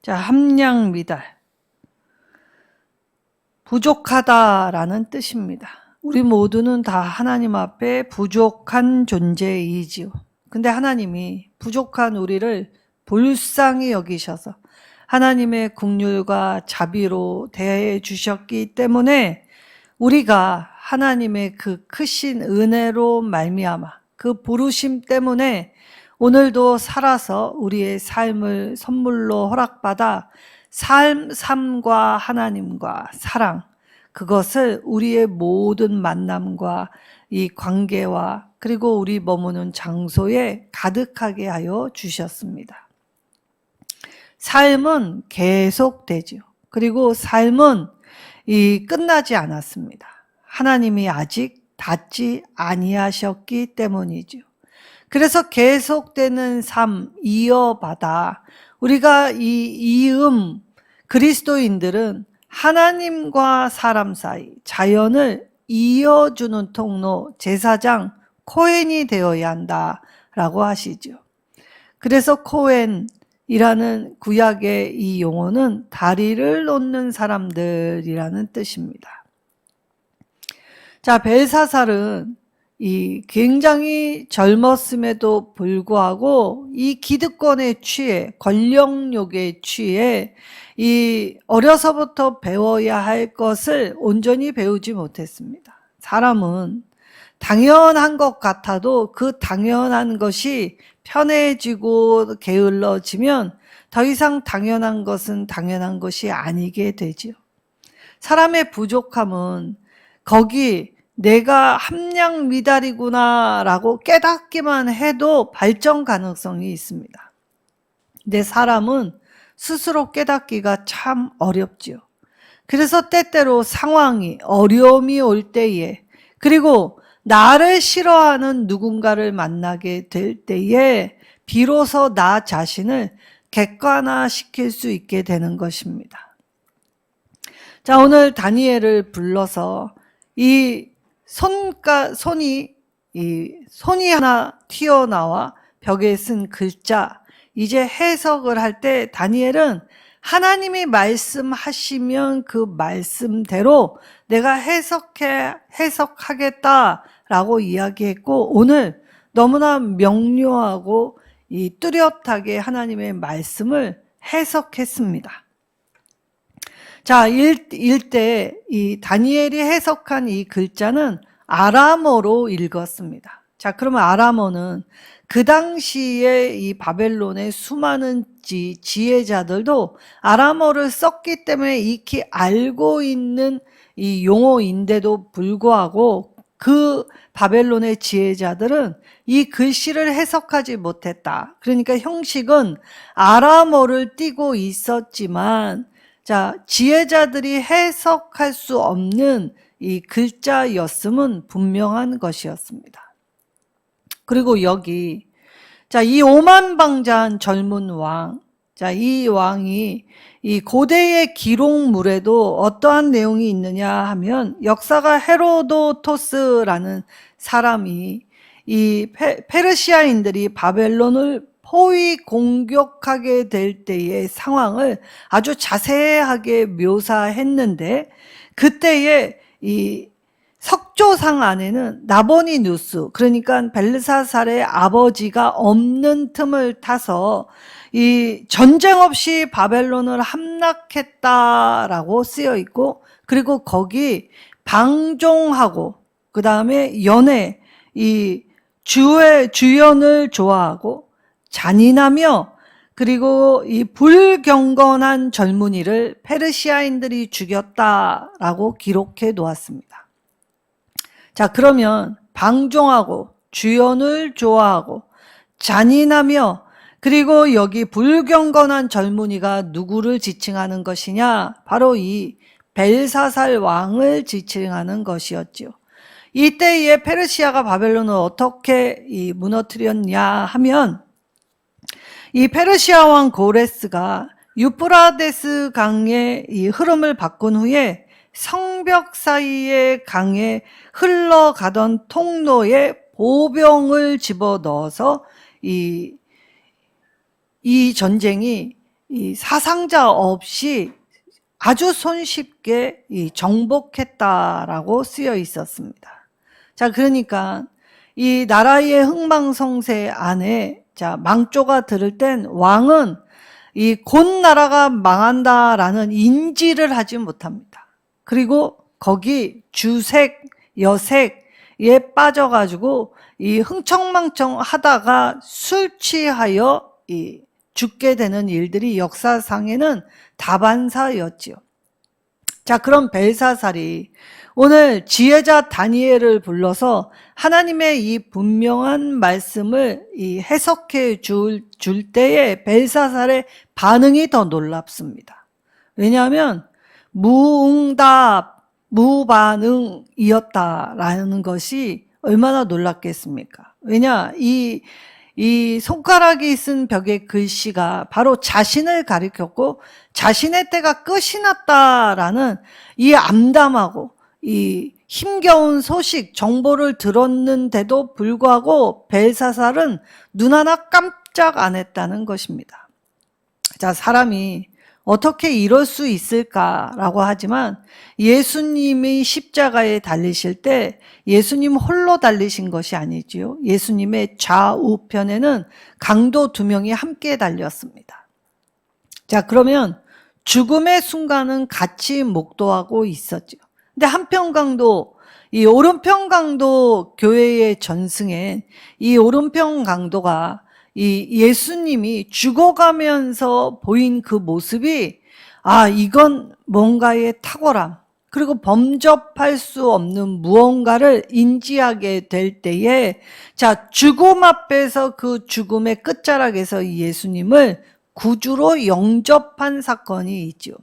자, 함량미달. 부족하다라는 뜻입니다. 우리 모두는 다 하나님 앞에 부족한 존재이지요. 근데 하나님이 부족한 우리를 불쌍히 여기셔서 하나님의 긍휼과 자비로 대해 주셨기 때문에 우리가 하나님의 그 크신 은혜로 말미암아 그 부르심 때문에 오늘도 살아서 우리의 삶을 선물로 허락받아 삶과 하나님과 사랑, 그것을 우리의 모든 만남과 이 관계와 그리고 우리 머무는 장소에 가득하게 하여 주셨습니다. 삶은 계속되죠. 그리고 삶은 끝나지 않았습니다. 하나님이 아직 닫지 아니하셨기 때문이죠. 그래서 계속되는 삶 이어받아 우리가 그리스도인들은 하나님과 사람 사이 자연을 이어주는 통로, 제사장, 코헨이 되어야 한다라고 하시죠. 그래서 코헨이라는 구약의 이 용어는 다리를 놓는 사람들이라는 뜻입니다. 자, 벨사살은 굉장히 젊었음에도 불구하고 이 기득권에 취해, 권력욕에 취해 어려서부터 배워야 할 것을 온전히 배우지 못했습니다. 사람은 당연한 것 같아도 그 당연한 것이 편해지고 게을러지면 더 이상 당연한 것은 당연한 것이 아니게 되지요. 사람의 부족함은 거기 내가 함량미달이구나 라고 깨닫기만 해도 발전 가능성이 있습니다. 근데 사람은 스스로 깨닫기가 참 어렵지요. 그래서 때때로 상황이, 어려움이 올 때에, 그리고 나를 싫어하는 누군가를 만나게 될 때에 비로소 나 자신을 객관화시킬 수 있게 되는 것입니다. 자, 오늘 다니엘을 불러서 손이 하나 튀어나와 벽에 쓴 글자, 이제 해석을 할 때 다니엘은 하나님이 말씀하시면 그 말씀대로 내가 해석하겠다라고 이야기했고, 오늘 너무나 명료하고 뚜렷하게 하나님의 말씀을 해석했습니다. 자, 때 다니엘이 해석한 이 글자는 아람어로 읽었습니다. 자, 그러면 아람어는 그 당시에 이 바벨론의 수많은 지혜자들도 아람어를 썼기 때문에 익히 알고 있는 이 용어인데도 불구하고 그 바벨론의 지혜자들은 이 글씨를 해석하지 못했다. 그러니까 형식은 아람어를 띠고 있었지만, 자, 지혜자들이 해석할 수 없는 이 글자였음은 분명한 것이었습니다. 그리고 여기, 자, 이 오만방자한 젊은 왕, 자, 이 왕이 이 고대의 기록물에도 어떠한 내용이 있느냐 하면, 역사가 헤로도토스라는 사람이 이 페르시아인들이 바벨론을 포위 공격하게 될 때의 상황을 아주 자세하게 묘사했는데, 그때의 이 석조상 안에는 나보니누스, 그러니까 벨사살의 아버지가 없는 틈을 타서 이 전쟁 없이 바벨론을 함락했다라고 쓰여 있고, 그리고 거기 방종하고 그 다음에 연애, 주연을 좋아하고 잔인하며 그리고 이 불경건한 젊은이를 페르시아인들이 죽였다라고 기록해 놓았습니다. 자, 그러면 방종하고 주연을 좋아하고 잔인하며 그리고 여기 불경건한 젊은이가 누구를 지칭하는 것이냐? 바로 이 벨사살 왕을 지칭하는 것이었죠. 이때에 페르시아가 바벨론을 어떻게 무너뜨렸냐 하면, 이 페르시아 왕 고레스가 유프라데스 강의 이 흐름을 바꾼 후에 성벽 사이의 강에 흘러가던 통로에 보병을 집어넣어서 이 전쟁이 이 사상자 없이 아주 손쉽게 정복했다라고 쓰여 있었습니다. 자, 그러니까 이 나라의 흥망성쇠 안에 망조가 들을 땐 왕은 이 곧 나라가 망한다라는 인지를 하지 못합니다. 그리고 거기 주색, 여색에 빠져가지고 이 흥청망청 하다가 술 취하여 죽게 되는 일들이 역사상에는 다반사였지요. 자, 그럼 벨사살이 오늘 지혜자 다니엘을 불러서 하나님의 이 분명한 말씀을 해석해 줄 때에 벨사살의 반응이 더 놀랍습니다. 왜냐하면 무응답, 무반응이었다라는 것이 얼마나 놀랍겠습니까? 왜냐, 이 손가락이 쓴 벽의 글씨가 바로 자신을 가리켰고 자신의 때가 끝이 났다라는 이 암담하고 이 힘겨운 소식, 정보를 들었는데도 불구하고 벨사살은 눈 하나 깜짝 안 했다는 것입니다. 자, 사람이 어떻게 이럴 수 있을까라고 하지만 예수님이 십자가에 달리실 때 예수님 홀로 달리신 것이 아니지요. 예수님의 좌우편에는 강도 2명이 함께 달렸습니다. 자, 그러면 죽음의 순간은 같이 목도하고 있었죠. 근데 한편 강도, 이 오른편 강도 교회의 전승엔 이 오른편 강도가 이 예수님이 죽어가면서 보인 그 모습이 이건 뭔가의 탁월함, 그리고 범접할 수 없는 무언가를 인지하게 될 때에 죽음 앞에서 그 죽음의 끝자락에서 예수님을 구주로 영접한 사건이 있죠.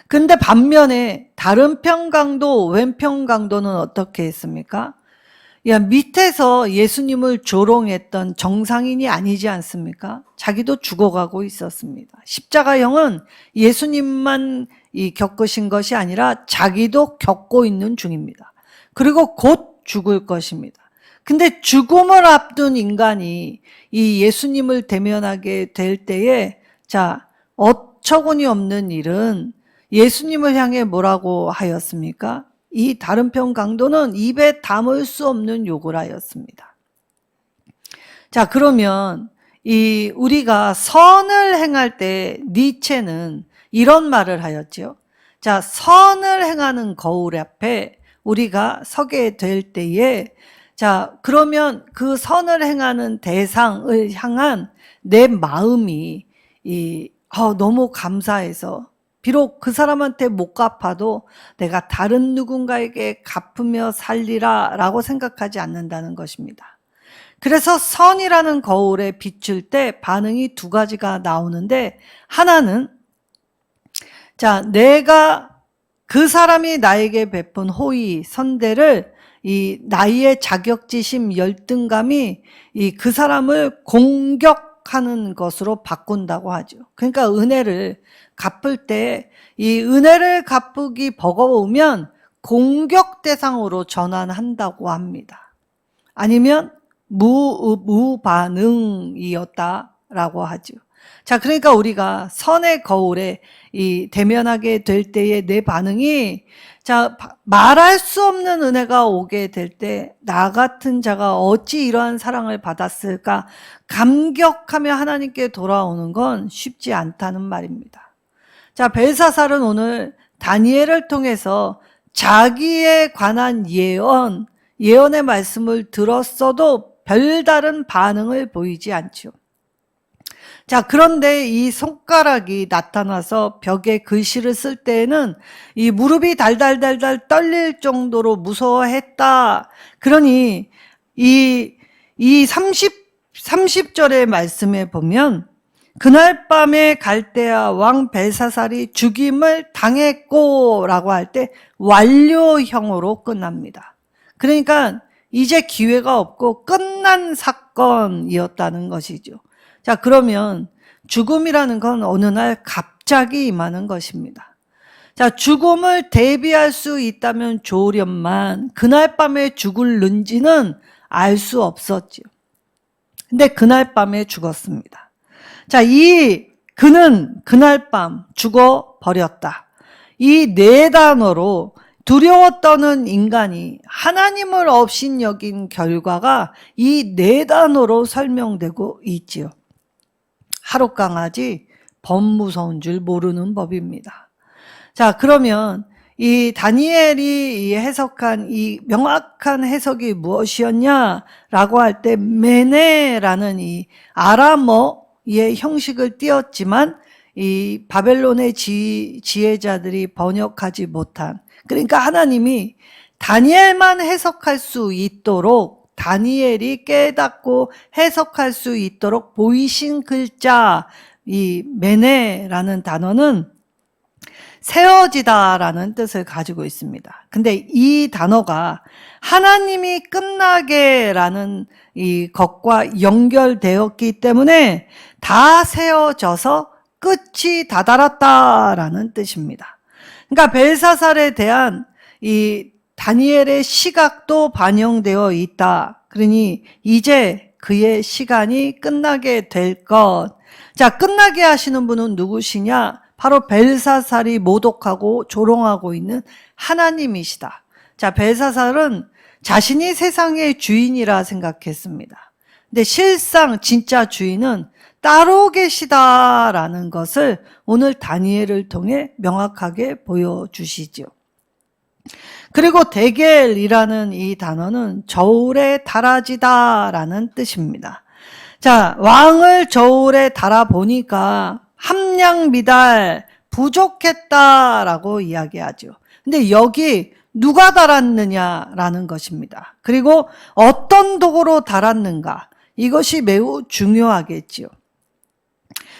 근데 반면에 다른 편 강도, 왼편 강도는 어떻게 했습니까? 밑에서 예수님을 조롱했던 정상인이 아니지 않습니까? 자기도 죽어가고 있었습니다. 십자가형은 예수님만 겪으신 것이 아니라 자기도 겪고 있는 중입니다. 그리고 곧 죽을 것입니다. 근데 죽음을 앞둔 인간이 이 예수님을 대면하게 될 때에 어처구니 없는 일은 예수님을 향해 뭐라고 하였습니까? 이 다른 편 강도는 입에 담을 수 없는 욕을 하였습니다. 자, 그러면 우리가 선을 행할 때 니체는 이런 말을 하였죠. 자, 선을 행하는 거울 앞에 우리가 서게 될 때에 그러면 그 선을 행하는 대상을 향한 내 마음이 너무 감사해서 비록 그 사람한테 못 갚아도 내가 다른 누군가에게 갚으며 살리라 라고 생각하지 않는다는 것입니다. 그래서 선이라는 거울에 비출 때 반응이 2가지가 나오는데, 하나는 내가 그 사람이 나에게 베푼 호의, 선대를 나의 자격지심, 열등감이 그 사람을 공격하는 것으로 바꾼다고 하죠. 그러니까 은혜를 갚을 때 이 은혜를 갚기 버거우면 공격 대상으로 전환한다고 합니다. 아니면 무반응이었다라고 하죠. 자, 그러니까 우리가 선의 거울에 대면하게 될 때의 내 반응이 말할 수 없는 은혜가 오게 될 때 나 같은 자가 어찌 이러한 사랑을 받았을까 감격하며 하나님께 돌아오는 건 쉽지 않다는 말입니다. 자, 벨사살은 오늘 다니엘을 통해서 자기에 관한 예언의 말씀을 들었어도 별다른 반응을 보이지 않죠. 자, 그런데 이 손가락이 나타나서 벽에 글씨를 쓸 때에는 이 무릎이 달달달달 떨릴 정도로 무서워했다. 그러니 이 30절의 말씀에 보면 그날 밤에 갈대아 왕 벨사살이 죽임을 당했고 라고 할 때 완료형으로 끝납니다. 그러니까 이제 기회가 없고 끝난 사건이었다는 것이죠. 자, 그러면 죽음이라는 건 어느 날 갑자기 임하는 것입니다. 자, 죽음을 대비할 수 있다면 좋으련만 그날 밤에 죽을는지는 알 수 없었죠. 근데 그날 밤에 죽었습니다. 자, 이 그는 그날 밤 죽어버렸다. 이 네 단어로 두려워 떠는 인간이 하나님을 업신여긴 결과가 이 네 단어로 설명되고 있지요. 하룻강아지 범무서운 줄 모르는 법입니다. 자, 그러면 이 다니엘이 해석한 이 명확한 해석이 무엇이었냐라고 할 때 메네라는 이 아람어의 형식을 띄었지만 이 바벨론의 지혜자들이 번역하지 못한, 그러니까 하나님이 다니엘만 해석할 수 있도록, 다니엘이 깨닫고 해석할 수 있도록 보이신 글자, 이 메네라는 단어는 세워지다라는 뜻을 가지고 있습니다. 근데 이 단어가 하나님이 끝나게라는 이 것과 연결되었기 때문에 다 세워져서 끝이 다다랐다라는 뜻입니다. 그러니까 벨사살에 대한 이 다니엘의 시각도 반영되어 있다. 그러니 이제 그의 시간이 끝나게 될 것. 자, 끝나게 하시는 분은 누구시냐? 바로 벨사살이 모독하고 조롱하고 있는 하나님이시다. 자, 벨사살은 자신이 세상의 주인이라 생각했습니다. 근데 실상 진짜 주인은 따로 계시다라는 것을 오늘 다니엘을 통해 명확하게 보여주시죠. 그리고 데겔이라는 이 단어는 저울에 달아지다라는 뜻입니다. 자, 왕을 저울에 달아보니까 함량 미달 부족했다라고 이야기하죠. 근데 여기 누가 달았느냐라는 것입니다. 그리고 어떤 도구로 달았는가, 이것이 매우 중요하겠지요.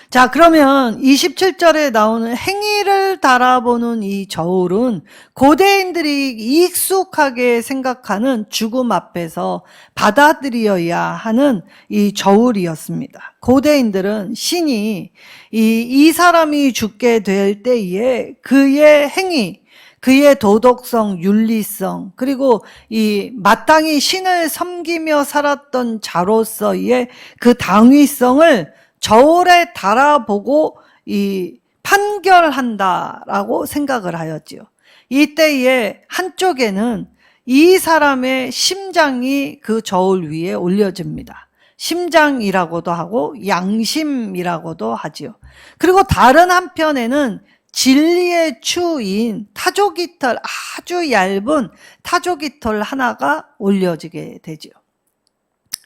자, 그러면 27절에 나오는 행위를 달아보는 이 저울은 고대인들이 익숙하게 생각하는 죽음 앞에서 받아들여야 하는 이 저울이었습니다. 고대인들은 신이 이 사람이 죽게 될 때에 그의 행위, 그의 도덕성, 윤리성, 그리고 이 마땅히 신을 섬기며 살았던 자로서의 그 당위성을 저울에 달아보고 이 판결한다라고 생각을 하였지요. 이때에 한쪽에는 이 사람의 심장이 그 저울 위에 올려집니다. 심장이라고도 하고 양심이라고도 하지요. 그리고 다른 한편에는 진리의 추인 타조깃털, 아주 얇은 타조깃털 하나가 올려지게 되지요.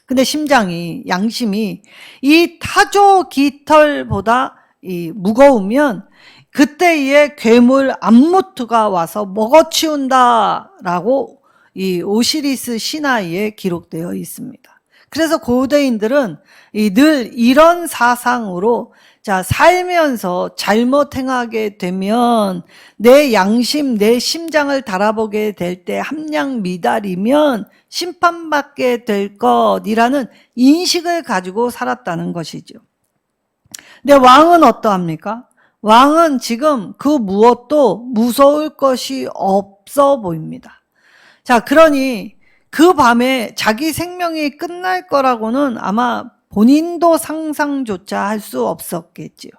근데 심장이, 양심이 이 타조 깃털보다 무거우면 그때에 괴물 암무트가 와서 먹어치운다라고 이 오시리스 신화에 기록되어 있습니다. 그래서 고대인들은 늘 이런 사상으로, 자, 살면서 잘못 행하게 되면 내 양심, 내 심장을 달아보게 될 때 함량 미달이면 심판받게 될 것이라는 인식을 가지고 살았다는 것이죠. 근데 왕은 어떠합니까? 왕은 지금 그 무엇도 무서울 것이 없어 보입니다. 자, 그러니 그 밤에 자기 생명이 끝날 거라고는 아마 본인도 상상조차 할 수 없었겠지요.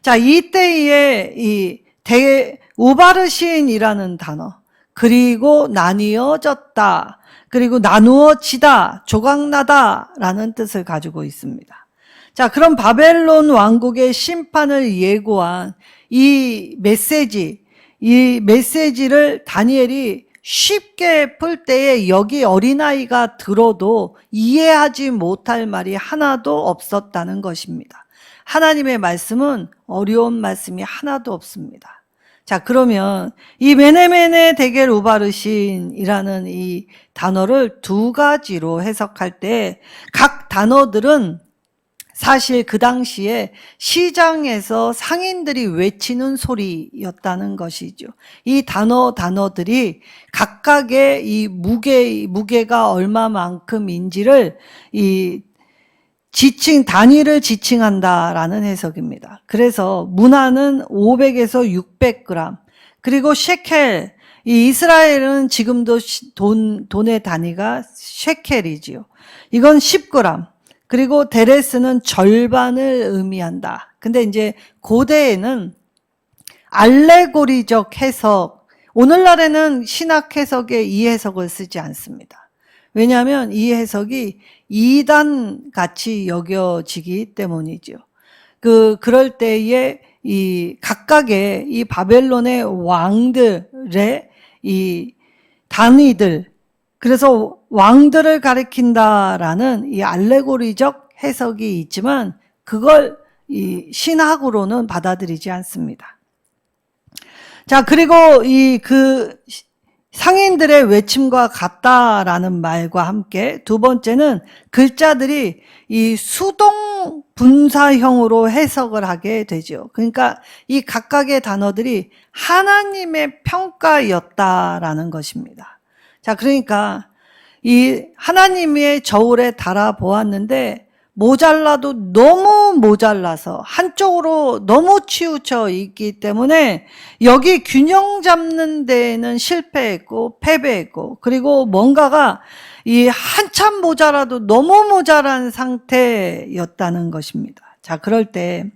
자, 이때에 이 우바르신이라는 단어, 그리고 나뉘어졌다, 그리고 나누어지다, 조각나다라는 뜻을 가지고 있습니다. 자, 그럼 바벨론 왕국의 심판을 예고한 이 메시지를 다니엘이 쉽게 풀 때에 여기 어린아이가 들어도 이해하지 못할 말이 하나도 없었다는 것입니다. 하나님의 말씀은 어려운 말씀이 하나도 없습니다. 자, 그러면 이 메네메네 데겔 우바르신이라는 이 단어를 두 가지로 해석할 때 각 단어들은 사실 그 당시에 시장에서 상인들이 외치는 소리였다는 것이죠. 이 단어들이 각각의 이 무게가 얼마만큼인지를 단위를 지칭한다라는 해석입니다. 그래서 문화는 500에서 600g, 그리고 셰켈, 이 이스라엘은 지금도 돈의 단위가 셰켈이지요. 이건 10g. 그리고 데레스는 절반을 의미한다. 근데 이제 고대에는 알레고리적 해석, 오늘날에는 신학 해석에 이 해석을 쓰지 않습니다. 왜냐하면 이 해석이 이단 같이 여겨지기 때문이죠. 그럴 때에 이 각각의 이 바벨론의 왕들의 이 단위들, 그래서 왕들을 가리킨다라는 이 알레고리적 해석이 있지만 그걸 이 신학으로는 받아들이지 않습니다. 자, 그리고 상인들의 외침과 같다라는 말과 함께 두 번째는 글자들이 이 수동 분사형으로 해석을 하게 되죠. 그러니까 이 각각의 단어들이 하나님의 평가였다라는 것입니다. 자, 그러니까 이 하나님의 저울에 달아 보았는데 모자라도 너무 모자라서 한쪽으로 너무 치우쳐 있기 때문에 여기 균형 잡는 데에는 실패했고 패배했고, 그리고 뭔가가 이 한참 모자라도 너무 모자란 상태였다는 것입니다. 자, 그럴 때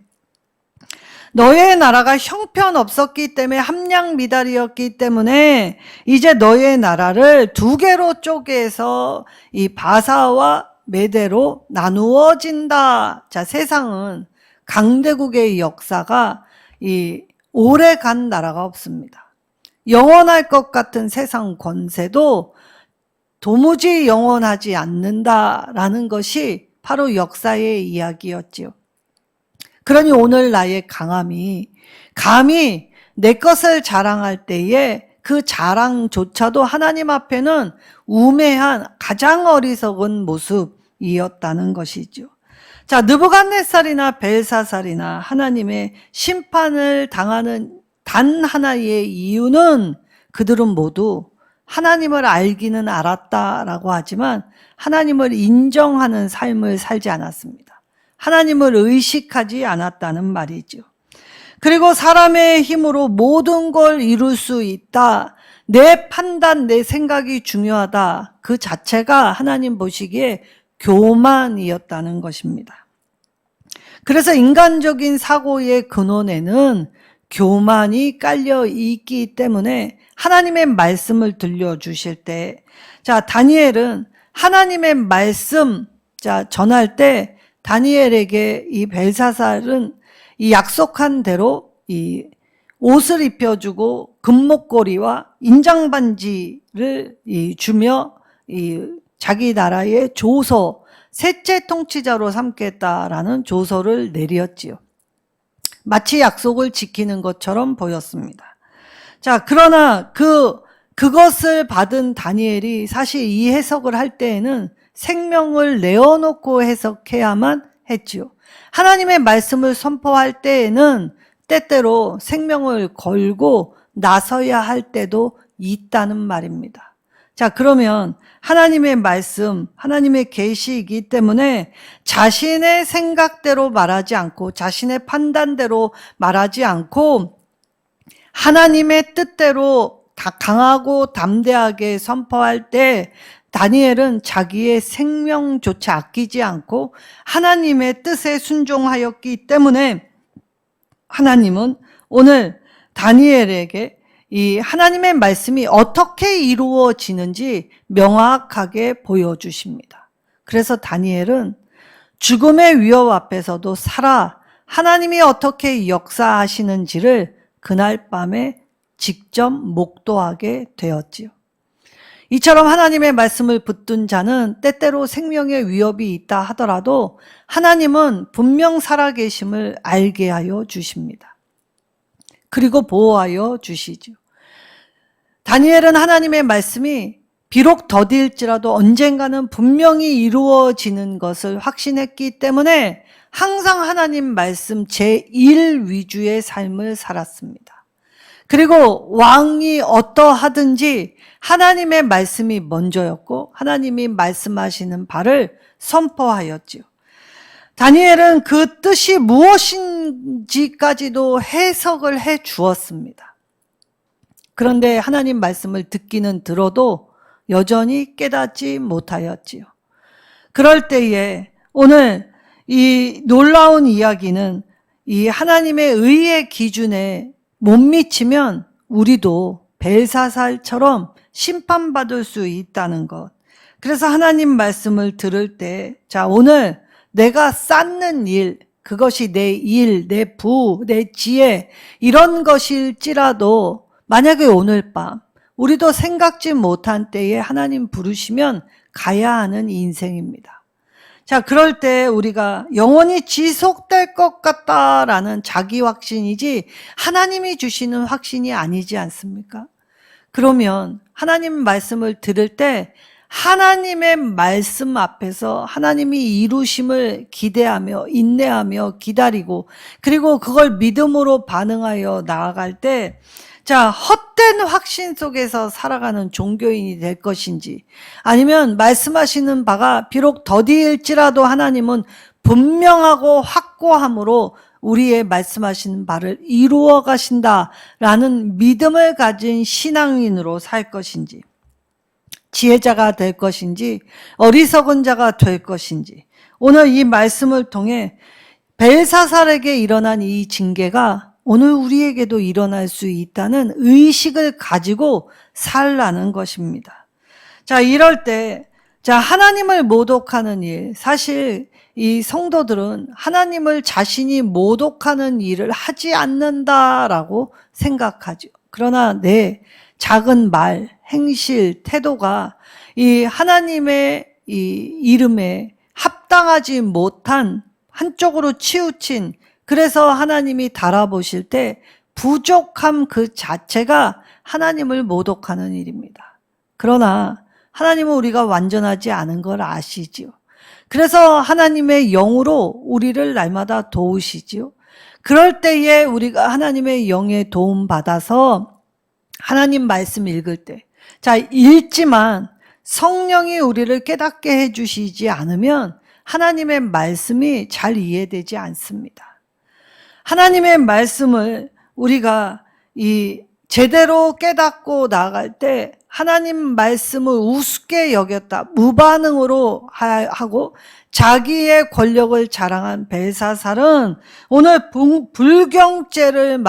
너의 나라가 형편없었기 때문에 함량미달이었기 때문에 이제 너의 나라를 두 개로 쪼개서 이 바사와 메대로 나누어진다. 자, 세상은 강대국의 역사가 이 오래 간 나라가 없습니다. 영원할 것 같은 세상 권세도 도무지 영원하지 않는다라는 것이 바로 역사의 이야기였지요. 그러니 오늘 나의 감히 내 것을 자랑할 때에 그 자랑조차도 하나님 앞에는 우매한 가장 어리석은 모습이었다는 것이죠. 자, 느부갓네살이나 벨사살이나 하나님의 심판을 당하는 단 하나의 이유는 그들은 모두 하나님을 알기는 알았다라고 하지만 하나님을 인정하는 삶을 살지 않았습니다. 하나님을 의식하지 않았다는 말이죠. 그리고 사람의 힘으로 모든 걸 이룰 수 있다. 내 판단, 내 생각이 중요하다. 그 자체가 하나님 보시기에 교만이었다는 것입니다. 그래서 인간적인 사고의 근원에는 교만이 깔려 있기 때문에 하나님의 말씀을 들려주실 때, 자, 다니엘은 하나님의 말씀, 자, 전할 때 다니엘에게 이 벨사살은 이 약속한 대로 이 옷을 입혀주고 금목걸이와 인장반지를 주며 자기 나라의 조서, 셋째 통치자로 삼겠다라는 조서를 내렸지요. 마치 약속을 지키는 것처럼 보였습니다. 자, 그러나 그것을 받은 다니엘이 사실 이 해석을 할 때에는 생명을 내어놓고 해석해야만 했지요. 하나님의 말씀을 선포할 때에는 때때로 생명을 걸고 나서야 할 때도 있다는 말입니다. 자, 그러면 하나님의 말씀, 하나님의 계시이기 때문에 자신의 생각대로 말하지 않고 자신의 판단대로 말하지 않고 하나님의 뜻대로 강하고 담대하게 선포할 때 다니엘은 자기의 생명조차 아끼지 않고 하나님의 뜻에 순종하였기 때문에 하나님은 오늘 다니엘에게 이 하나님의 말씀이 어떻게 이루어지는지 명확하게 보여주십니다. 그래서 다니엘은 죽음의 위협 앞에서도 살아 하나님이 어떻게 역사하시는지를 그날 밤에 직접 목도하게 되었지요. 이처럼 하나님의 말씀을 붙든 자는 때때로 생명의 위협이 있다 하더라도 하나님은 분명 살아계심을 알게 하여 주십니다. 그리고 보호하여 주시죠. 다니엘은 하나님의 말씀이 비록 더딜지라도 언젠가는 분명히 이루어지는 것을 확신했기 때문에 항상 하나님 말씀 제1 위주의 삶을 살았습니다. 그리고 왕이 어떠하든지 하나님의 말씀이 먼저였고 하나님이 말씀하시는 바를 선포하였지요. 다니엘은 그 뜻이 무엇인지까지도 해석을 해 주었습니다. 그런데 하나님 말씀을 듣기는 들어도 여전히 깨닫지 못하였지요. 그럴 때에 오늘 이 놀라운 이야기는 이 하나님의 의의 기준에 못 미치면 우리도 벨사살처럼 심판받을 수 있다는 것. 그래서 하나님 말씀을 들을 때, 자, 오늘 내가 쌓는 일, 그것이 내 일, 내 부, 내 지혜, 이런 것일지라도 만약에 오늘 밤 우리도 생각지 못한 때에 하나님 부르시면 가야 하는 인생입니다. 자, 그럴 때 우리가 영원히 지속될 것 같다라는 자기 확신이지 하나님이 주시는 확신이 아니지 않습니까? 그러면 하나님 말씀을 들을 때 하나님의 말씀 앞에서 하나님이 이루심을 기대하며 인내하며 기다리고, 그리고 그걸 믿음으로 반응하여 나아갈 때, 자, 헛된 확신 속에서 살아가는 종교인이 될 것인지, 아니면 말씀하시는 바가 비록 더디일지라도 하나님은 분명하고 확고함으로 우리의 말씀하시는 바를 이루어 가신다라는 믿음을 가진 신앙인으로 살 것인지, 지혜자가 될 것인지, 어리석은 자가 될 것인지, 오늘 이 말씀을 통해 벨사살에게 일어난 이 징계가 오늘 우리에게도 일어날 수 있다는 의식을 가지고 살라는 것입니다. 자, 이럴 때, 자, 하나님을 모독하는 일, 사실 이 성도들은 하나님을 자신이 모독하는 일을 하지 않는다라고 생각하죠. 그러나 내 작은 말, 행실, 태도가 이 하나님의 이 이름에 합당하지 못한, 한쪽으로 치우친, 그래서 하나님이 달아보실 때 부족함 그 자체가 하나님을 모독하는 일입니다. 그러나 하나님은 우리가 완전하지 않은 걸 아시지요. 그래서 하나님의 영으로 우리를 날마다 도우시지요. 그럴 때에 우리가 하나님의 영의 도움 받아서 하나님 말씀 읽을 때, 자, 읽지만 성령이 우리를 깨닫게 해주시지 않으면 하나님의 말씀이 잘 이해되지 않습니다. 하나님의 말씀을 우리가 제대로 깨닫고 나아갈 때 하나님 말씀을 우습게 여겼다, 무반응으로 하고 자기의 권력을 자랑한 벨사살은 오늘 불경죄를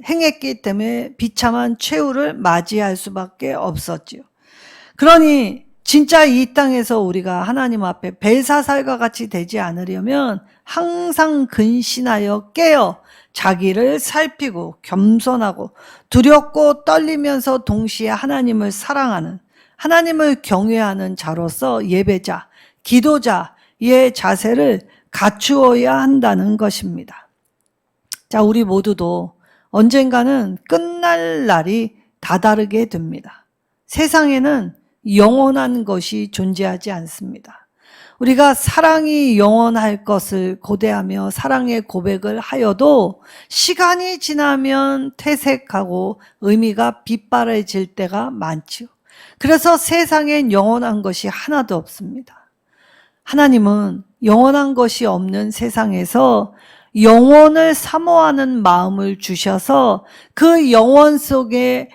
행했기 때문에 비참한 최후를 맞이할 수밖에 없었지요. 그러니 진짜 이 땅에서 우리가 하나님 앞에 벨사살과 같이 되지 않으려면 항상 근신하여 깨어 자기를 살피고 겸손하고 두렵고 떨리면서 동시에 하나님을 사랑하는, 하나님을 경외하는 자로서 예배자, 기도자의 자세를 갖추어야 한다는 것입니다. 자, 우리 모두도 언젠가는 끝날 날이 다다르게 됩니다. 세상에는 영원한 것이 존재하지 않습니다. 우리가 사랑이 영원할 것을 고대하며 사랑의 고백을 하여도 시간이 지나면 퇴색하고 의미가 빗바래질 때가 많지요. 그래서 세상엔 영원한 것이 하나도 없습니다. 하나님은 영원한 것이 없는 세상에서 영원을 사모하는 마음을 주셔서 그 영원 속에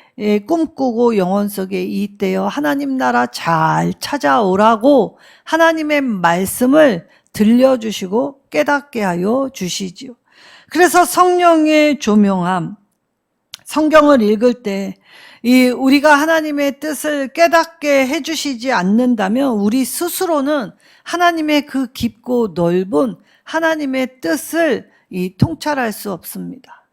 꿈꾸고 영원 속에 이때여 하나님 나라 잘 찾아오라고 하나님의 말씀을 들려주시고 깨닫게 하여 주시지요. 그래서 성령의 조명함, 성경을 읽을 때 우리가 하나님의 뜻을 깨닫게 해주시지 않는다면 우리 스스로는 하나님의 그 깊고 넓은 하나님의 뜻을 통찰할 수 없습니다.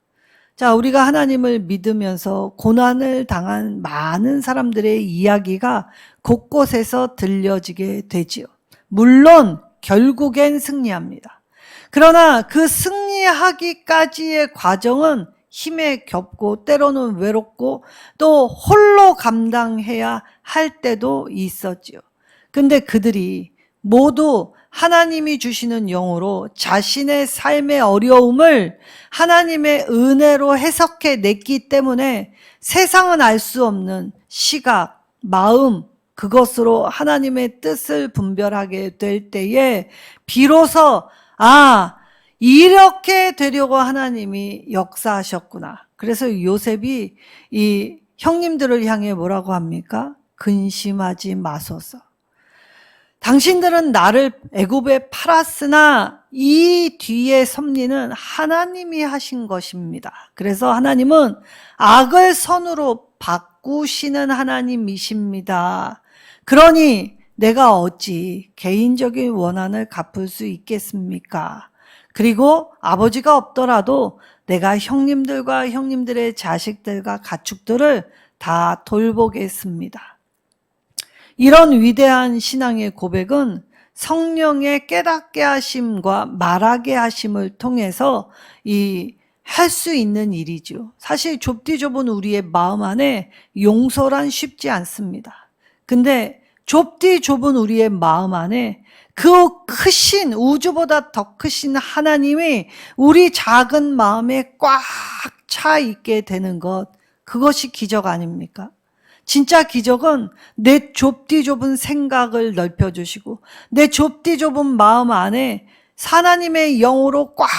자, 우리가 하나님을 믿으면서 고난을 당한 많은 사람들의 이야기가 곳곳에서 들려지게 되지요. 물론 결국엔 승리합니다. 그러나 그 승리하기까지의 과정은 힘에 겹고 때로는 외롭고 또 홀로 감당해야 할 때도 있었지요. 근데 그들이 모두 하나님이 주시는 영으로 자신의 삶의 어려움을 하나님의 은혜로 해석해 냈기 때문에 세상은 알 수 없는 시각, 마음, 그것으로 하나님의 뜻을 분별하게 될 때에 비로소 이렇게 되려고 하나님이 역사하셨구나. 그래서 요셉이 이 형님들을 향해 뭐라고 합니까? 근심하지 마소서. 당신들은 나를 애굽에 팔았으나 이 뒤에 섭리는 하나님이 하신 것입니다. 그래서 하나님은 악을 선으로 바꾸시는 하나님이십니다. 그러니 내가 어찌 개인적인 원한을 갚을 수 있겠습니까? 그리고 아버지가 없더라도 내가 형님들과 형님들의 자식들과 가축들을 다 돌보겠습니다. 이런 위대한 신앙의 고백은 성령의 깨닫게 하심과 말하게 하심을 통해서 할 수 있는 일이죠. 사실 좁디 좁은 우리의 마음 안에 용서란 쉽지 않습니다. 근데 좁디 좁은 우리의 마음 안에 그 크신, 우주보다 더 크신 하나님이 우리 작은 마음에 꽉 차 있게 되는 것, 그것이 기적 아닙니까? 진짜 기적은 내 좁디 좁은 생각을 넓혀주시고 내 좁디 좁은 마음 안에 하나님의 영으로 꽉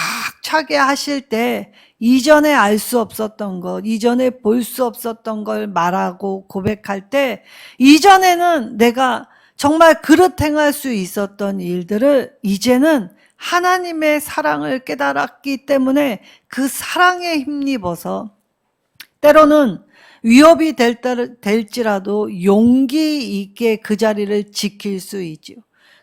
차게 하실 때 이전에 알 수 없었던 것, 이전에 볼 수 없었던 걸 말하고 고백할 때 이전에는 내가 정말 그릇 행할 수 있었던 일들을 이제는 하나님의 사랑을 깨달았기 때문에 그 사랑에 힘입어서 때로는 위협이 될지라도 용기 있게 그 자리를 지킬 수 있죠.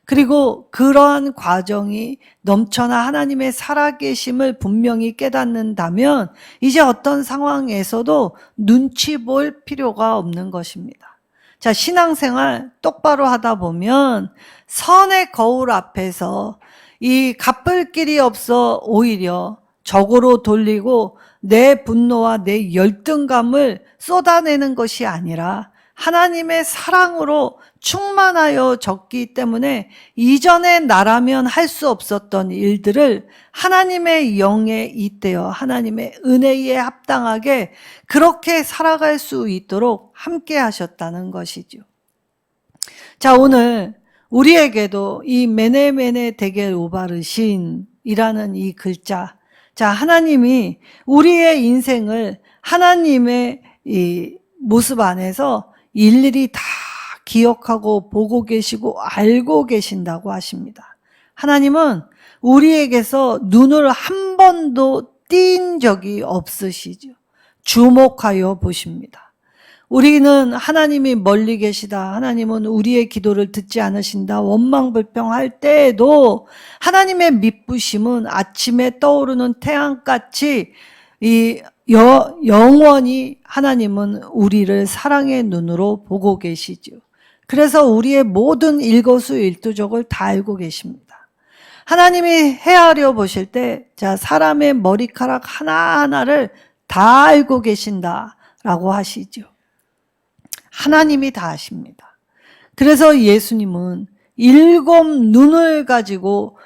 그리고 그러한 과정이 넘쳐나 하나님의 살아계심을 분명히 깨닫는다면 이제 어떤 상황에서도 눈치 볼 필요가 없는 것입니다. 자, 신앙생활 똑바로 하다 보면 선의 거울 앞에서 이 갚을 길이 없어 오히려 적으로 돌리고 내 분노와 내 열등감을 쏟아내는 것이 아니라 하나님의 사랑으로 충만하여 졌기 때문에 이전에 나라면 할 수 없었던 일들을 하나님의 영에 잇대어 하나님의 은혜에 합당하게 그렇게 살아갈 수 있도록 함께 하셨다는 것이죠. 자, 오늘 우리에게도 이 메네메네 데겔 우바르신이라는 이 글자, 자, 하나님이 우리의 인생을 하나님의 이 모습 안에서 일일이 다 기억하고 보고 계시고 알고 계신다고 하십니다. 하나님은 우리에게서 눈을 한 번도 띈 적이 없으시죠. 주목하여 보십니다. 우리는 하나님이 멀리 계시다, 하나님은 우리의 기도를 듣지 않으신다, 원망불평할 때에도 하나님의 미쁘심은 아침에 떠오르는 태양같이 영원히 하나님은 우리를 사랑의 눈으로 보고 계시죠. 그래서 우리의 모든 일거수일투족을 다 알고 계십니다. 하나님이 헤아려 보실 때, 자, 사람의 머리카락 하나하나를 다 알고 계신다라고 하시죠. 하나님이 다 아십니다. 그래서 예수님은 7 눈을 가지고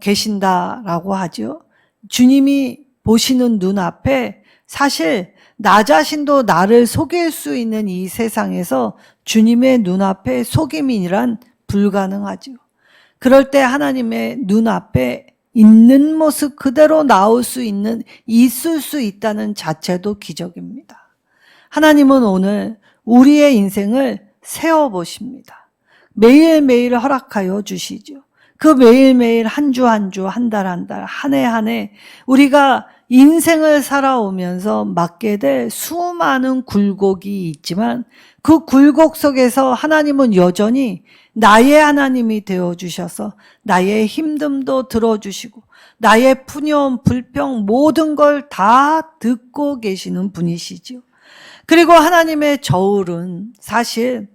계신다라고 하죠. 주님이 보시는 눈 앞에 사실 나 자신도 나를 속일 수 있는 이 세상에서 주님의 눈앞에 속임이란 불가능하죠. 그럴 때 하나님의 눈앞에 있는 모습 그대로 나올 수 있을 수 있다는 자체도 기적입니다. 하나님은 오늘 우리의 인생을 세워보십니다. 매일매일 허락하여 주시죠. 그 매일매일 한 주 한 주, 한 달 한 달, 한 해 한 해 우리가 인생을 살아오면서 맞게 될 수많은 굴곡이 있지만 그 굴곡 속에서 하나님은 여전히 나의 하나님이 되어주셔서 나의 힘듦도 들어주시고 나의 푸념, 불평 모든 걸 다 듣고 계시는 분이시죠. 그리고 하나님의 저울은 사실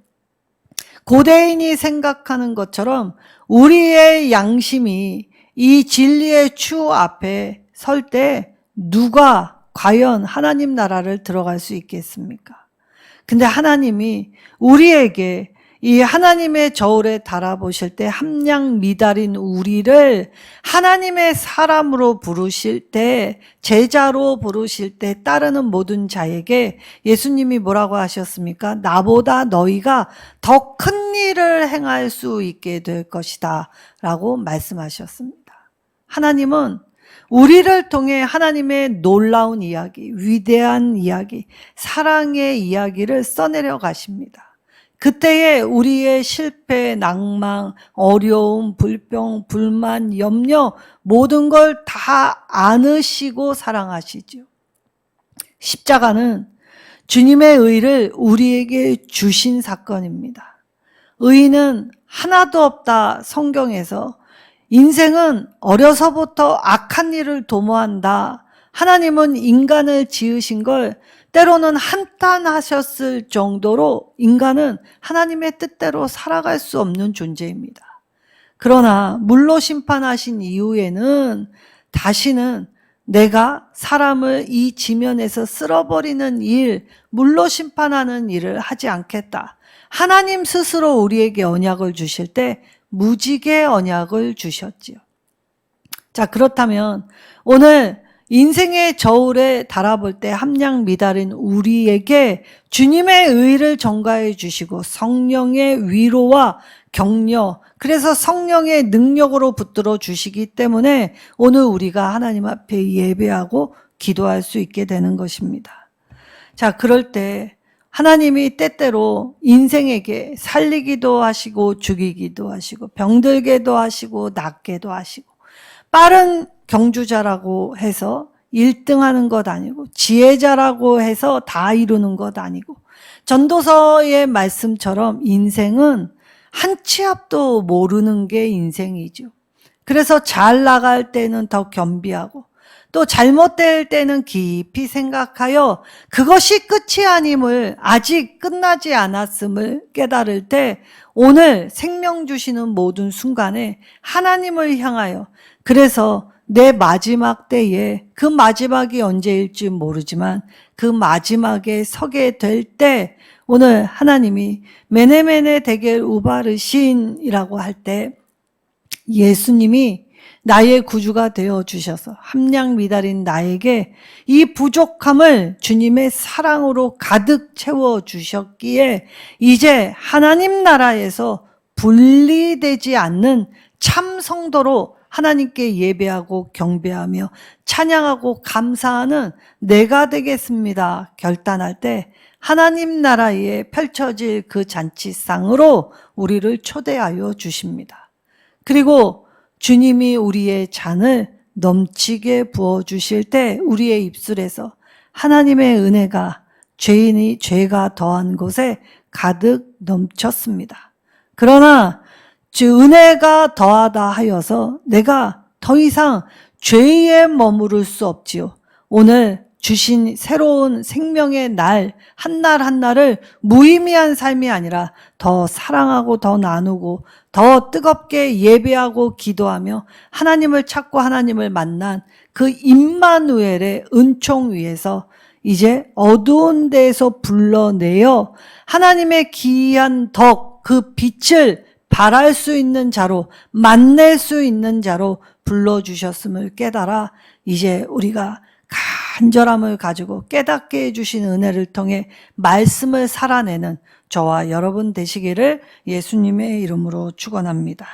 고대인이 생각하는 것처럼 우리의 양심이 이 진리의 추 앞에 설 때 누가 과연 하나님 나라를 들어갈 수 있겠습니까? 근데 하나님이 우리에게 이 하나님의 저울에 달아보실 때 함량 미달인 우리를 하나님의 사람으로 부르실 때, 제자로 부르실 때 따르는 모든 자에게 예수님이 뭐라고 하셨습니까? 나보다 너희가 더 큰 일을 행할 수 있게 될 것이다 라고 말씀하셨습니다. 하나님은 우리를 통해 하나님의 놀라운 이야기, 위대한 이야기, 사랑의 이야기를 써내려 가십니다. 그때에 우리의 실패, 낭망, 어려움, 불평, 불만, 염려 모든 걸 다 안으시고 사랑하시죠. 십자가는 주님의 의를 우리에게 주신 사건입니다. 의는 하나도 없다. 성경에서 인생은 어려서부터 악한 일을 도모한다. 하나님은 인간을 지으신 걸 때로는 한탄하셨을 정도로 인간은 하나님의 뜻대로 살아갈 수 없는 존재입니다. 그러나 물로 심판하신 이후에는 다시는 내가 사람을 이 지면에서 쓸어버리는 일, 물로 심판하는 일을 하지 않겠다. 하나님 스스로 우리에게 언약을 주실 때 무지개 언약을 주셨지요. 자, 그렇다면 오늘 인생의 저울에 달아볼 때 함량 미달인 우리에게 주님의 의를 전가해 주시고 성령의 위로와 격려, 그래서 성령의 능력으로 붙들어 주시기 때문에 오늘 우리가 하나님 앞에 예배하고 기도할 수 있게 되는 것입니다. 자, 그럴 때 하나님이 때때로 인생에게 살리기도 하시고 죽이기도 하시고 병들게도 하시고 낫게도 하시고 빠른 경주자라고 해서 1등하는 것 아니고 지혜자라고 해서 다 이루는 것 아니고 전도서의 말씀처럼 인생은 한 치 앞도 모르는 게 인생이죠. 그래서 잘 나갈 때는 더 겸비하고 또 잘못될 때는 깊이 생각하여 그것이 끝이 아님을 아직 끝나지 않았음을 깨달을 때 오늘 생명 주시는 모든 순간에 하나님을 향하여 그래서 내 마지막 때에 그 마지막이 언제일지 모르지만 그 마지막에 서게 될 때 오늘 하나님이 메네메네 데겔 우바르신이라고 할 때 예수님이 나의 구주가 되어 주셔서 함량 미달인 나에게 이 부족함을 주님의 사랑으로 가득 채워 주셨기에 이제 하나님 나라에서 분리되지 않는 참 성도로 하나님께 예배하고 경배하며 찬양하고 감사하는 내가 되겠습니다. 결단할 때 하나님 나라에 펼쳐질 그 잔치상으로 우리를 초대하여 주십니다. 그리고 주님이 우리의 잔을 넘치게 부어주실 때 우리의 입술에서 하나님의 은혜가 죄가 더한 곳에 가득 넘쳤습니다. 그러나 은혜가 더하다 하여서 내가 더 이상 죄에 머무를 수 없지요. 오늘 주신 새로운 생명의 날, 한 날 한날을 무의미한 삶이 아니라 더 사랑하고 더 나누고 더 뜨겁게 예배하고 기도하며 하나님을 찾고 하나님을 만난 그 임마누엘의 은총 위에서 이제 어두운 데에서 불러내어 하나님의 기이한 덕, 그 빛을 발할 수 있는 자로, 만날 수 있는 자로 불러주셨음을 깨달아 이제 우리가 간절함을 가지고 깨닫게 해주신 은혜를 통해 말씀을 살아내는 저와 여러분 되시기를 예수님의 이름으로 축원합니다.